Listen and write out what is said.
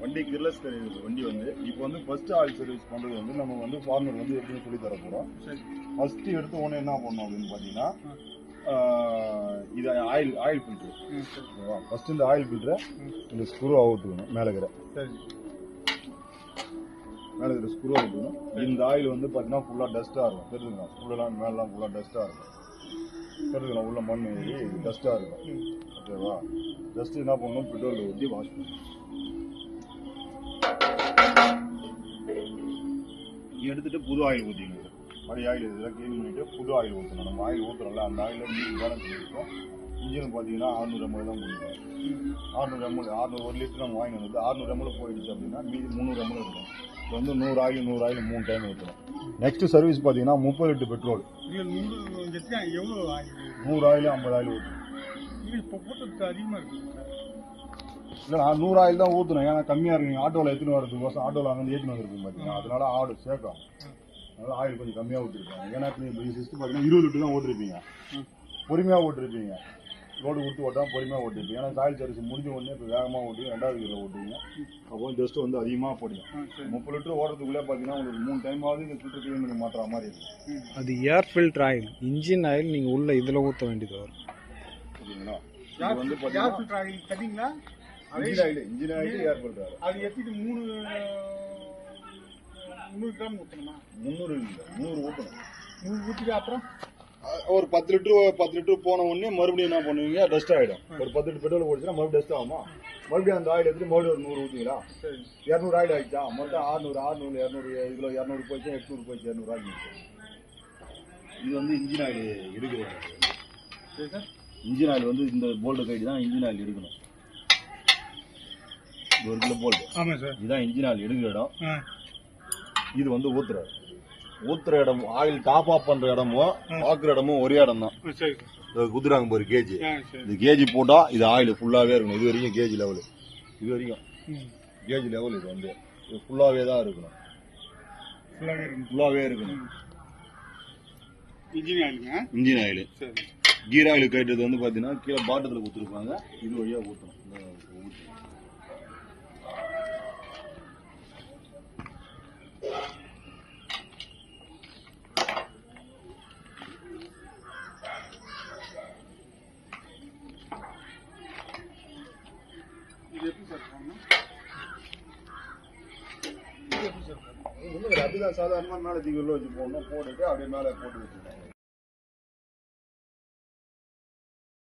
வண்டி கிர்லஸ் வண்டி வந்து இப்போ வந்து ஃபர்ஸ்ட் ஆயில் சர்வீஸ் பண்ணுறது வந்து நம்ம வந்து ஃபார்மர் வந்து எப்படின்னு சொல்லி தர போகிறோம். ஃபர்ஸ்ட் எடுத்து ஒன்று என்ன பண்ணோம் அப்படின்னு பார்த்தீங்கன்னா இது ஆயில் ஃபில்ட்ரு. ஓகேவா? ஃபர்ஸ்ட் இந்த ஆயில் ஃபில்டரை இந்த ஸ்க்ரூ அவுட்டுக்கணும். மேலே இருக்கிற ஸ்க்ரூ அவுட்டுக்கணும். இந்த ஆயில் வந்து பார்த்தீங்கன்னா ஃபுல்லாக டஸ்ட்டாக இருக்கும். தெரிஞ்சுங்களா? ஃபுல்லெல்லாம் மேலாம் ஃபுல்லாக டஸ்ட்டாக இருக்கும். தெரிஞ்சுக்கலாம்? உள்ள மண் ஏறி டஸ்ட்டாக இருக்கும். ஓகேவா? ஜஸ்ட் என்ன பண்ணணும், பெட்ரோல் ஊற்றி வாஷ் பண்ணணும். எடுத்துட்டு புது ஆயில் ஊற்றிக்கணும். பழைய ஆயில் இதெல்லாம் க்ளீன் பண்ணிட்டு புது ஆயில் ஊற்றணும். நம்ம ஆயில் ஊற்றுறோம்ல, அந்த ஆயிலில் இன்ஜின் பேலன்ஸ் இருக்கும். இன்ஜின் பார்த்தீங்கன்னா 600 ml தான் கொடுக்கும். 600 ml 1 லிட்டர் நம்ம வாங்கி வந்து 600 ml போயிடுச்சு அப்படின்னா மீதி 300 ml இருக்கும். இப்போ வந்து 100 ஆயில் 3 டைம் ஊற்றணும். நெக்ஸ்ட் சர்வீஸ் பார்த்தீங்கன்னா 30 லிட்டர் பெட்ரோல். 100 ஆயில் 50 ஆயில் ஊற்றணும். இப்போ போட்டு அதிகமாக இருக்குது. இல்லை, நான் 100 ஆயில் தான் ஊற்றணும். ஏன்னா கம்மியாக இருக்குங்க. ஆட்டோவில் எடுத்துன்னு வரதுக்கோசம் ஆட்டோவில் அங்கே ஏற்றின்னு வந்துருக்கும் பார்த்தீங்கன்னா, அதனால ஆடு சேர்க்கும். அதனால ஆயில் கொஞ்சம் கம்மியாக ஊற்றிருப்பாங்க. ஏன்னா இப்போ சிஸ்டம் பார்த்தீங்கன்னா 20 லிட்டர் தான் ஓட்டிருப்பீங்க. பொறுமையாக ஓட்டிருப்பீங்க. ரோடு கொடுத்து ஓட்டாமல் பொறுமையாக ஓட்டிருப்பீங்க. ஏன்னா ஆயில் சர்வீஸ் முடிஞ்ச உடனே இப்போ வேகமாக ஓட்டுவீங்க. 2வது கிலோ ஓட்டுவீங்க. அப்போ டஸ்ட்டு வந்து அதிகமாக போடுங்க. 30 லிட்டர் ஓடுறதுக்குள்ளே பார்த்தீங்கன்னா உங்களுக்கு 3 டைமாவது இந்த ஃபில்டர் க்ளீன் பண்ணி மாற்றுற மாதிரி இருக்கும். அது air filter oil. Engine oil நீங்கள் உள்ள இதில் ஊற்ற வேண்டியது வரும். ஓகேங்களா? இது வந்து பார்த்தீங்கன்னா கட்டிங்களா இன்ஜின் ஆயில் ஏர் ஃபில்டர். அது எப்படி 300 கிராம் ஊற்றணுமா? 300 இல்லை, 100 ஊற்றணும். 100 ஊற்றிட்டு அப்புறம் ஒரு 10 லிட்டர் போன உடனே மறுபடியும் என்ன பண்ணுவீங்க, டஸ்ட் ஆகிடும். ஒரு 10 லிட்டர் பெட்ரோல் ஓடிச்சுன்னா மறுபடியும் டஸ்ட் ஆகுமா? மறுபடியும் அந்த ஆயில் எடுத்து மறுபடியும் ஒரு 100 ஊற்றிங்களா? 200 ஆயில் ஆகிடுச்சா? மொத்தம் 600 200 இதில் 200 போயிடுச்சு, 800 போயிடுச்சு, 200 ஆகிடுச்சு. இது வந்து இன்ஜின் ஆயில் எடுக்கிறது. சரி சார். இன்ஜின் ஆயில் வந்து இந்த போல்டு கைடு தான் இன்ஜின் ஆயில் எடுக்கணும். இது 1 கிலோ போல்டு. ஆமாம் சார். இதுதான் இன்ஜின் ஆயில் எடுக்கிற இடம். இது வந்து ஊத்துற இடம், ஆயில் டாப் ஆஃப் பண்ற இடமும் பாக்குற இடமும் ஒரே இடம் தான். குதிராங்க பாரு கேஜி. இது கேஜி போட்டா இது ஆயில் ஃபுல்லாவே இருக்கணும். இது வரைக்கும் கேஜி லெவல், இது வரைக்கும் கேஜி லெவல். இது வந்து ஃபுல்லாவே தான் இருக்கணும். ஃபுல்லாவே இருக்கணும். Engine oil. கீர் ஆயில் கேட்டது வந்து பாத்தீங்கன்னா கீழே பாட்டத்துல ஊத்திருப்பாங்க. இது வழியா ஊத்தணும். அப்படிதான் சாதாரணமா மேலே தீவிர வச்சு போடணும். போட்டுட்டு அப்படியே மேலே போட்டு வச்சுக்கணும்.